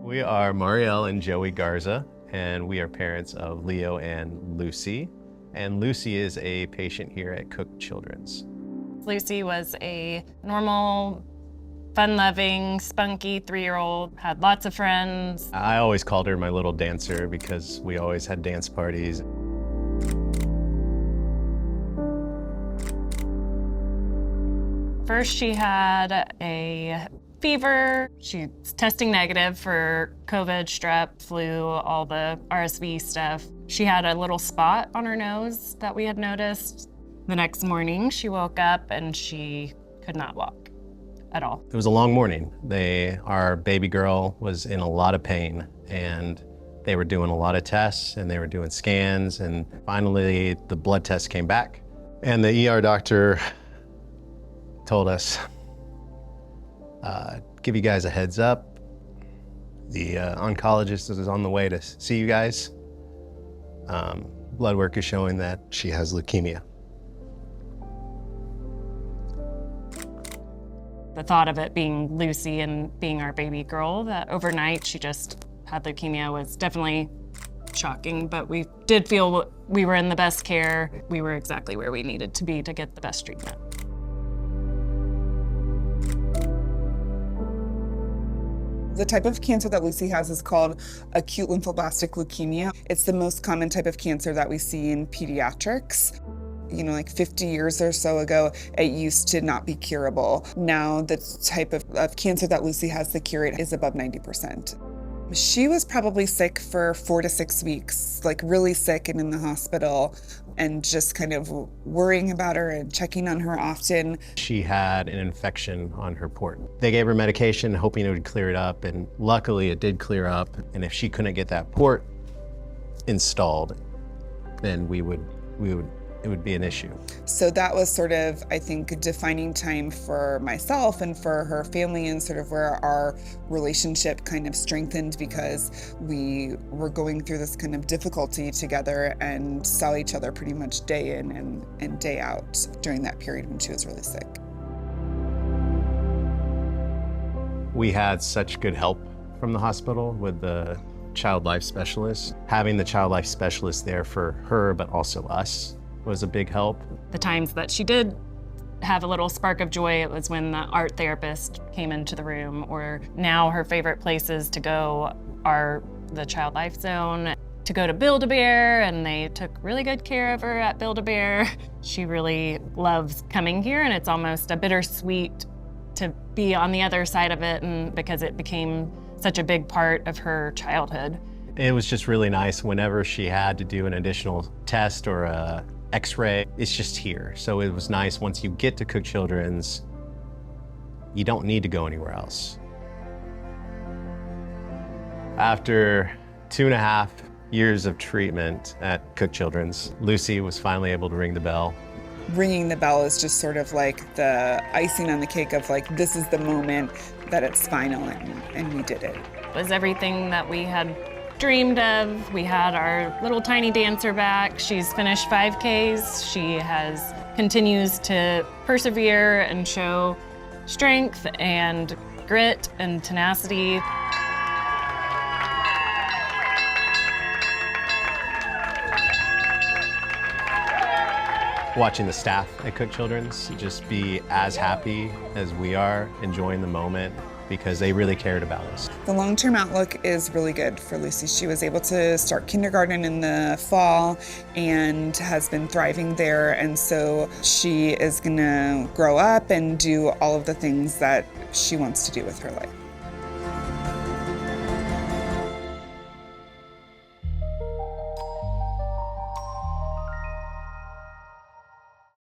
We are Marielle and Joey Garza, and we are parents of Leo and Lucy. And Lucy is a patient here at Cook Children's. Lucy was a normal, fun-loving, spunky 3-year-old, had lots of friends. I always called her my little dancer because we always had dance parties. First, she had a fever. She's testing negative for COVID, strep, flu, all the RSV stuff. She had a little spot on her nose that we had noticed. The next morning, she woke up and she could not walk at all. It was a long morning. Our baby girl was in a lot of pain, and they were doing a lot of tests and they were doing scans, and finally the blood test came back. And the ER doctor told us, give you guys a heads up. The oncologist is on the way to see you guys. Blood work is showing that she has leukemia. The thought of it being Lucy and being our baby girl, that overnight she just had leukemia, was definitely shocking, but we did feel we were in the best care. We were exactly where we needed to be to get the best treatment. The type of cancer that Lucy has is called acute lymphoblastic leukemia. It's the most common type of cancer that we see in pediatrics. You know, like 50 years or so ago, it used to not be curable. Now, the type of cancer that Lucy has, the cure rate is above 90%. She was probably sick for 4 to 6 weeks, like really sick and in the hospital, and just kind of worrying about her and checking on her often. She had an infection on her port. They gave her medication hoping it would clear it up, and luckily it did clear up. And if she couldn't get that port installed, then it would be an issue. So that was sort of, I think, a defining time for myself and for her family, and sort of where our relationship kind of strengthened, because we were going through this kind of difficulty together and saw each other pretty much day in and day out during that period when she was really sick. We had such good help from the hospital with the child life specialist. Having the child life specialist there for her, but also us, was a big help. The times that she did have a little spark of joy, it was when the art therapist came into the room, or now her favorite places to go are the Child Life Zone, to go to Build-A-Bear, and they took really good care of her at Build-A-Bear. She really loves coming here, and it's almost a bittersweet to be on the other side of it, and because it became such a big part of her childhood. It was just really nice whenever she had to do an additional test or a X-ray, it's just here. So it was nice once you get to Cook Children's, you don't need to go anywhere else. After 2.5 years of treatment at Cook Children's, Lucy was finally able to ring the bell. Ringing the bell is just sort of like the icing on the cake of like, this is the moment that it's final, and we did it. It was everything that we had dreamed of. We had our little tiny dancer back. She's finished 5Ks. She continues to persevere and show strength and grit and tenacity. Watching the staff at Cook Children's just be as happy as we are, enjoying the moment, because they really cared about us. The long-term outlook is really good for Lucy. She was able to start kindergarten in the fall and has been thriving there, and so she is gonna grow up and do all of the things that she wants to do with her life.